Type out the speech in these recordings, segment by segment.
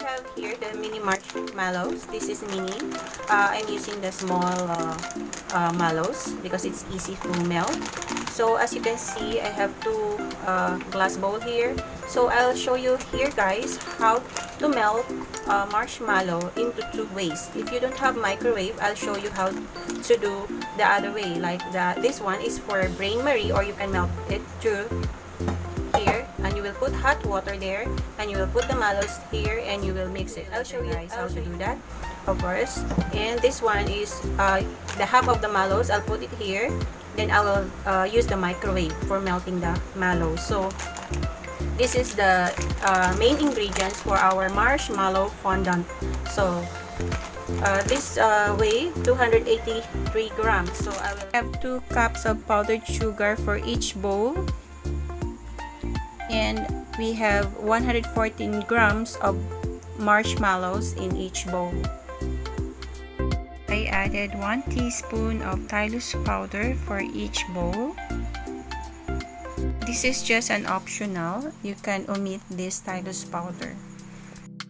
have here the mini marshmallows. This is mini. I'm using the small mallows because it's easy to melt. So as you can see, I have two glass bowl here. So I'll show you here, guys, how to melt marshmallow into two ways. If you don't have microwave, I'll show you how to do the other way. Like this one is for Bain-Marie, or you can melt it through here, and you will put hot water there, and you will put the mallows here, and you will mix it. I'll show you guys how to do that, of course. And this one is the half of the mallows. I'll put it here, then I will use the microwave for melting the mallows. So this is the main ingredients for our marshmallow fondant. So this weigh 283 grams. So I will have 2 cups of powdered sugar for each bowl, and we have 114 grams of marshmallows in each bowl. I added 1 teaspoon of tylose powder for each bowl. This is just an optional. You can omit this tylose powder.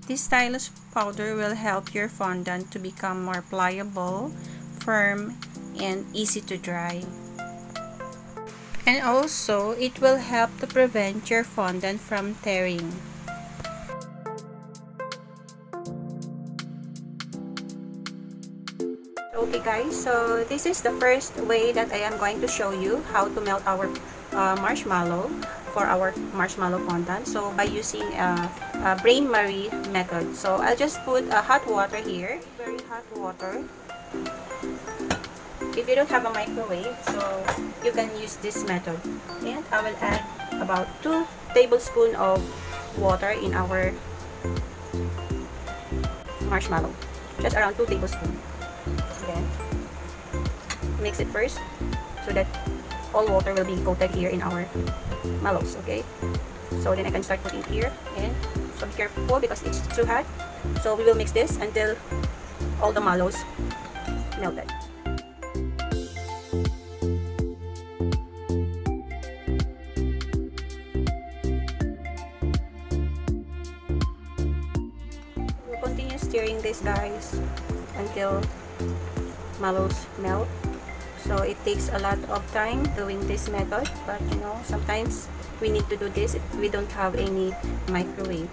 This tylose powder will help your fondant to become more pliable, firm, and easy to dry. And also, it will help to prevent your fondant from tearing. Okay guys, so this is the first way that I am going to show you how to melt our marshmallow for our marshmallow fondant. So by using a Bain-Marie method. So I'll just put hot water here, very hot water. If you don't have a microwave, so you can use this method. And I will add about 2 tablespoons of water in our marshmallow. Just around 2 tablespoons. Then mix it first so that all water will be coated here in our mallows. Okay, so then I can start putting here, and so be careful because it's too hot. So we will mix this until all the mallows melted. We'll continue stirring this, guys, until mallows melt. So it takes a lot of time doing this method, but you know, sometimes we need to do this if we don't have any microwave.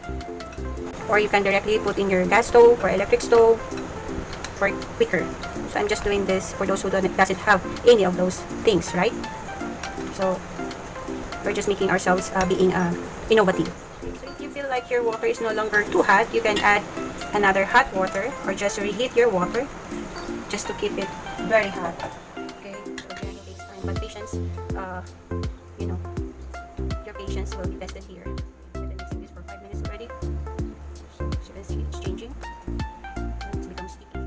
Or you can directly put in your gas stove or electric stove for quicker. So I'm just doing this for those who doesn't have any of those things, right? So we're just making ourselves being innovative. So if you feel like your water is no longer too hot, you can add another hot water, or just reheat your water just to keep it very hot. Okay, so journey takes time, but patience, you know, your patience will be tested here. I've been mixing this for 5 minutes already. So as you can see, it's changing. It's become sticky.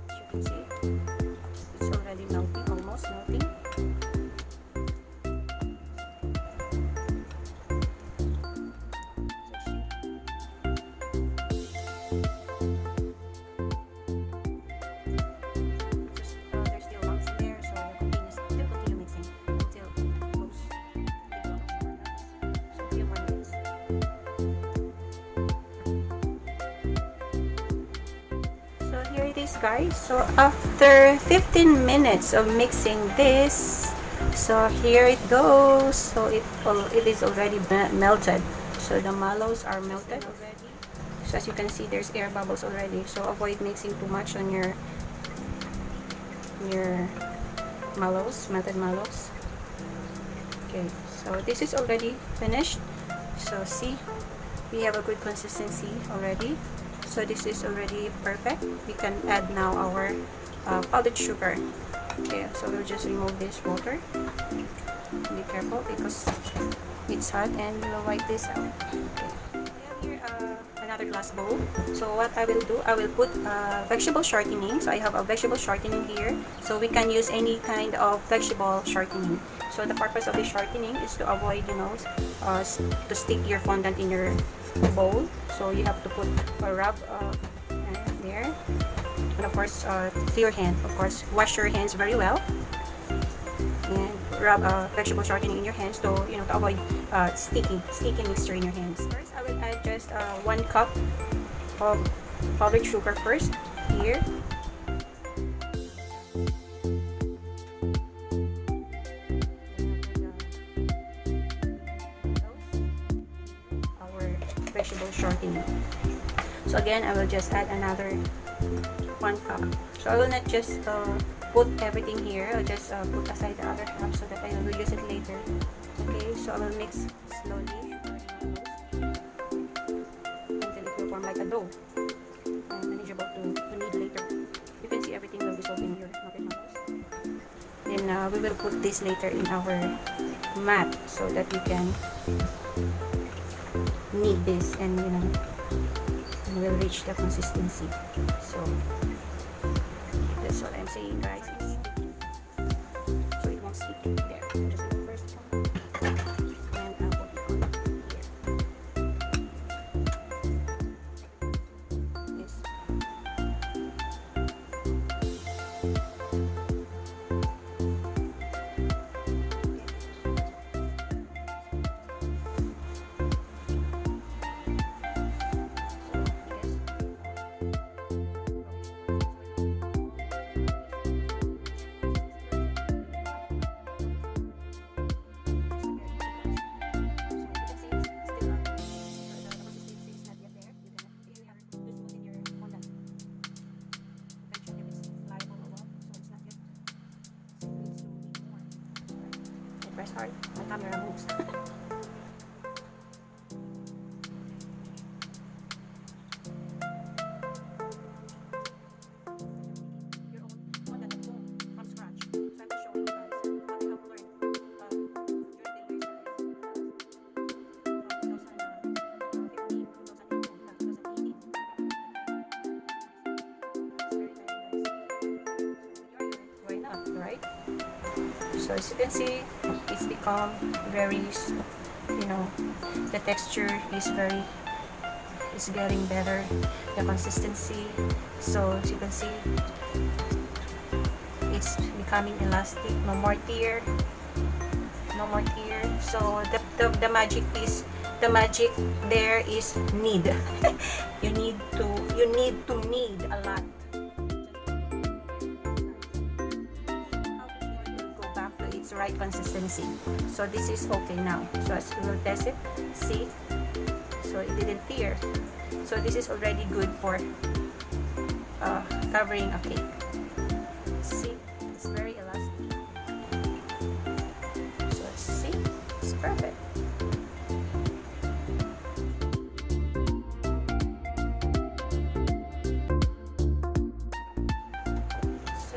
As you can see, it's already melting, almost melting. Guys, so after 15 minutes of mixing this, so here it goes. So it is already melted. So the mallows are melted already. So as you can see, there's air bubbles already. So avoid mixing too much on your mallows, melted mallows. Okay, so this is already finished. So see, we have a good consistency already. So this is already perfect. We can add now our powdered sugar. Okay, so we'll just remove this water. Be careful because it's hot, and we'll wipe this out. Okay. We have here another glass bowl. So what I will do, I will put vegetable shortening. So I have a vegetable shortening here. So we can use any kind of vegetable shortening. So the purpose of the shortening is to avoid, you know, to stick your fondant in your bowl. So you have to put a rub there, and of course to your hand, of course wash your hands very well, and rub vegetable shortening in your hands to, you know, to avoid sticky mixture in your hands. First I will add just 1 cup powdered sugar first here. Our vegetable shortening. So again, I will just add another 1 cup. So I will not just put everything here. I'll just put aside the other half so that I will use it later. Okay, so I will mix slowly until it will form like a dough and manageable to knead later. You can see everything will dissolve in your marshmallows. Then we will put this later in our mat so that we can knead this and will reach the consistency. So that's what I'm saying, guys. So it won't stick there. Just the first one, and I'll put it on here. This. Press hard, my camera moves. Your own fondant at home from scratch. So I'm just showing you guys what we have learned during the years from 2015 to 2018. Why not, right? So as you can see, it's become very, the texture is getting better, the consistency. So as you can see, it's becoming elastic, no more tear. So the magic there is knead. you need to knead a lot. Right consistency. So this is okay now. So as we will test it, see, so it didn't tear. So this is already good for covering a cake. See, it's very elastic. So see, it's perfect.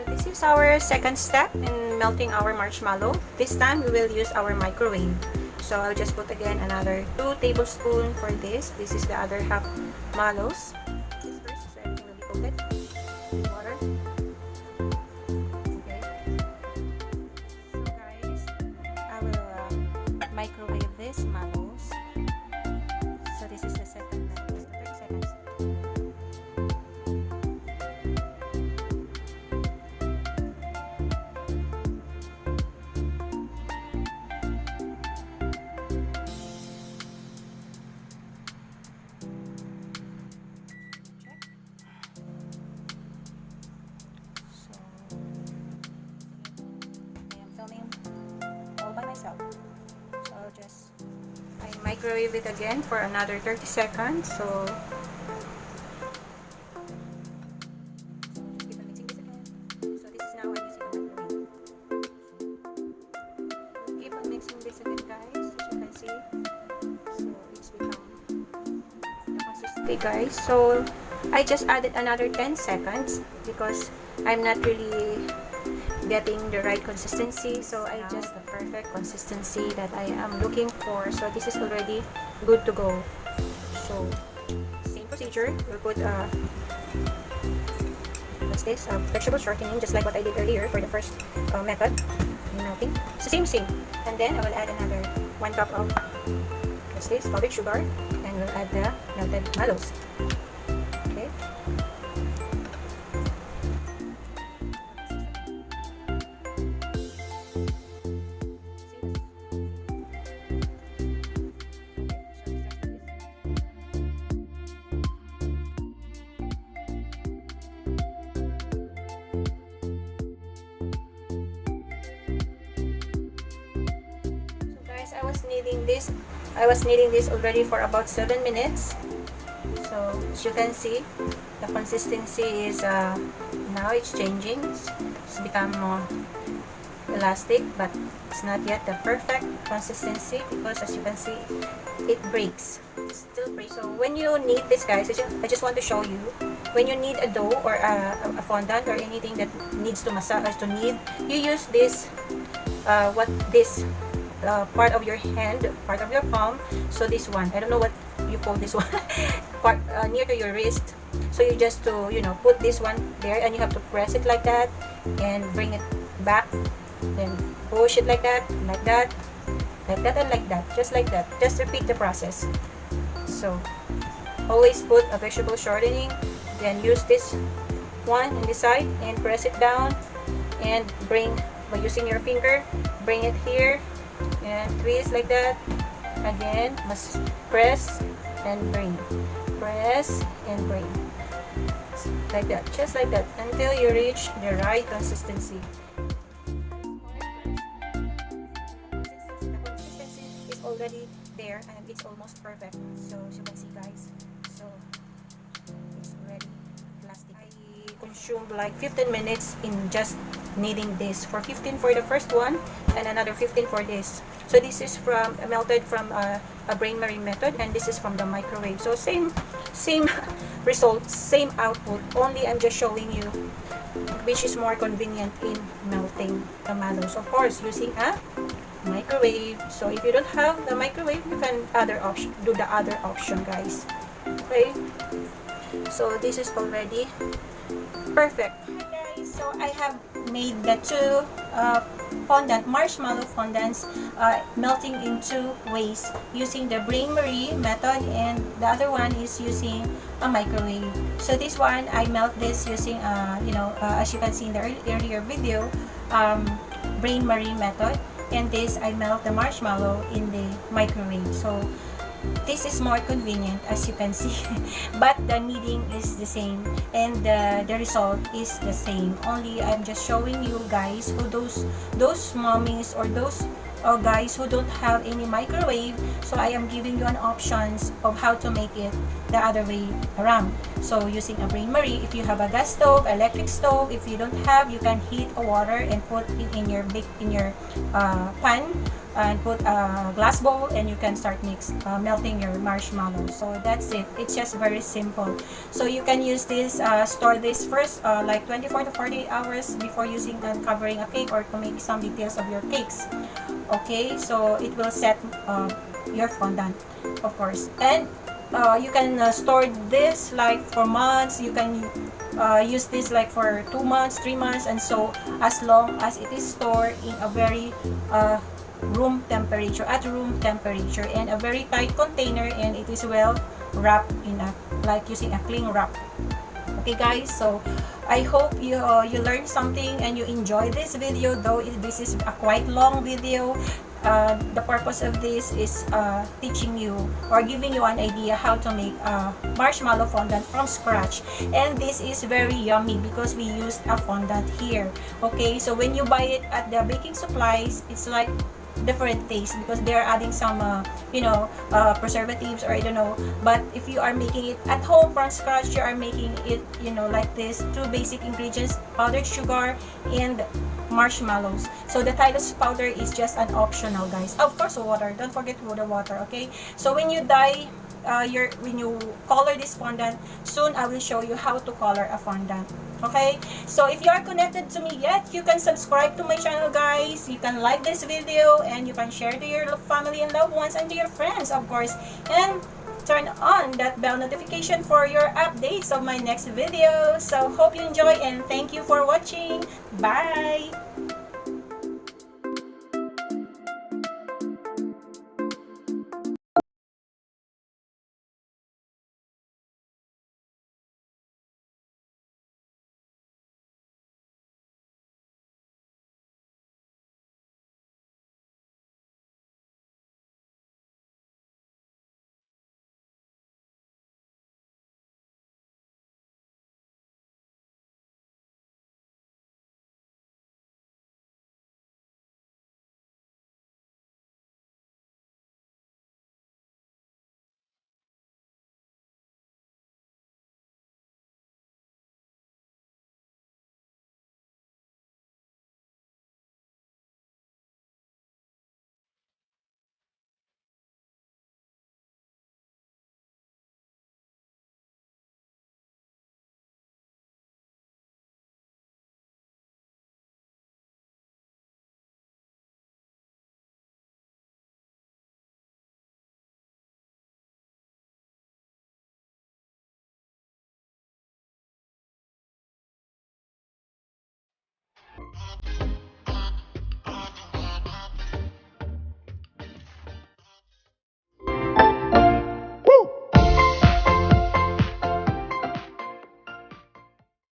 This is our second step in melting our marshmallow. This time we will use our microwave. So I'll just put again another 2 tablespoons for this. This is the other half mallows. This first, so everything will be coated with water. Okay. So guys, I will microwave this mallows. So this is the second method, 30 seconds. So I'll just microwave it again for another 30 seconds. So keep on mixing this again. So this is now I'm using the microwave. Keep on mixing this again, guys, as you can see. So it's become the consistency. Okay, guys, so I just added another 10 seconds because I'm not really getting the right consistency, so I just the perfect consistency that I am looking for. So this is already good to go. So same procedure, we'll put what's this, vegetable shortening, just like what I did earlier for the first method, melting. It's the same thing, and then I will add another 1 cup of what's this, powdered sugar, and we'll add the melted mallows. Okay. this. I was kneading this already for about 7 minutes. So as you can see, the consistency is now it's changing. It's become more elastic, but it's not yet the perfect consistency because as you can see, it breaks. It still breaks. So when you knead this, guys, I just want to show you, when you knead a dough or a fondant or anything that needs to massage, to knead, you use this part of your hand, part of your palm. So this one, I don't know what you call this one, part near to your wrist. So you just to, you know, put this one there, and you have to press it like that and bring it back, then push it like that, like that, like that, and like that, just like that. Just repeat the process. So always put a vegetable shortening, then use this one on the side and press it down, and bring, by using your finger, bring it here and twist like that. Again, must press and bring, press and bring, like that, just like that, until you reach the right consistency. The consistency is already there and it's almost perfect. So as you can see, guys, so it's already plastic. I consumed like 15 minutes in just kneading this, for 15 for the first one and another 15 for this. So this is from melted from a Bain-Marie method, and this is from the microwave. So same results, same output, only I'm just showing you which is more convenient in melting the mallows. Of course, using a microwave. So if you don't have the microwave, you can do the other option, guys. Okay, so this is already perfect. Hi guys, so I have made the two marshmallow fondants melting in 2 ways, using the Bain-Marie method, and the other one is using a microwave. So this one, I melt this using as you can see in the earlier video, Bain-Marie method, and this I melt the marshmallow in the microwave. So this is more convenient, as you can see, but the kneading is the same and the result is the same. Only I'm just showing you guys who those mommies or those guys who don't have any microwave. So I am giving you an options of how to make it the other way around. So using a Bain-Marie, if you have a gas stove, electric stove, if you don't have, you can heat a water and put it in your pan, and put a glass bowl, and you can start melting your marshmallows. So that's it. It's just very simple. So you can use this, store this first like 24 to 48 hours before using and covering a cake, or to make some details of your cakes. Okay, so it will set your fondant, of course. And you can store this like for months. You can use this like for 2 months, 3 months, and so as long as it is stored in a very room temperature, and a very tight container, and it is well wrapped in like using a cling wrap. Okay guys, so I hope you learned something and you enjoy this video, though this is a quite long video. The purpose of this is teaching you or giving you an idea how to make marshmallow fondant from scratch, and this is very yummy because we used a fondant here. Okay, so when you buy it at the baking supplies, it's like different taste because they're adding some preservatives, or I don't know. But if you are making it at home from scratch, you are making it like this, 2 basic ingredients: powdered sugar and marshmallows. So the tylose powder is just an optional, guys. Of course, water, don't forget the water. Okay, so when you when you color this fondant, soon I will show you how to color a fondant. Okay, so if you are connected to me yet, you can subscribe to my channel, guys. You can like this video, and you can share to your family and loved ones, and to your friends, of course, and turn on that bell notification for your updates of my next video. So hope you enjoy, and thank you for watching. Bye.